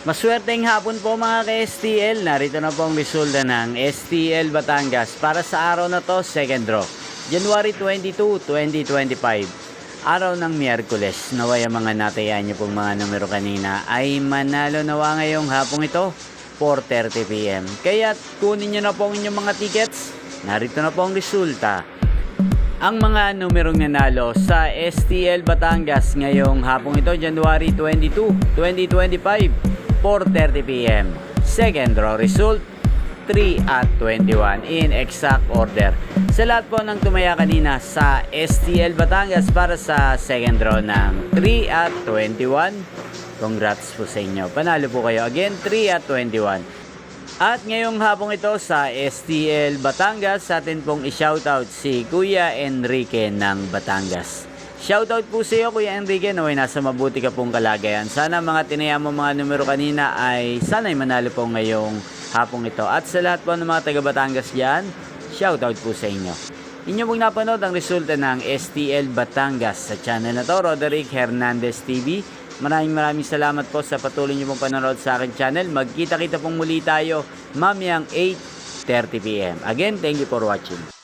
Maswerteng hapon po mga ka-STL. Narito na po ang resulta ng STL Batangas para sa araw na to, second draw. January 22, 2025. Araw ng Miyerkules. Naway ang mga natayan niyo pong mga numero kanina ay manalo nawa ngayong hapong ito, 4:30 PM. Kaya kunin niyo na po ang inyong mga tickets. Narito na po ang resulta. Ang mga numerong nanalo sa STL Batangas ngayong hapong ito, January 22, 2025. 4:30 PM. Second draw result, 3 at 21 in exact order. Sa lahat po ng tumaya kanina sa STL Batangas para sa second draw ng 3 at 21, congrats po sa inyo. Panalo po kayo. Again, 3 at 21. At ngayong hapong ito sa STL Batangas, sa atin pong i-shoutout si Kuya Enrique ng Batangas. Shoutout po sa iyo Kuya Enrique, naway nasa mabuti ka pong kalagayan. Sana mga tinaya mo mga numero kanina ay sana'y manalo po ngayong hapong ito. At sa lahat po ng mga taga Batangas dyan, shoutout po sa inyo. Inyo pong napanood ang resulta ng STL Batangas sa channel na to, Roderick Hernandez TV. Maraming salamat po sa patuloy niyo pong panonood sa aking channel. Magkita-kita pong muli tayo mamayang 8:30 PM. Again, thank you for watching.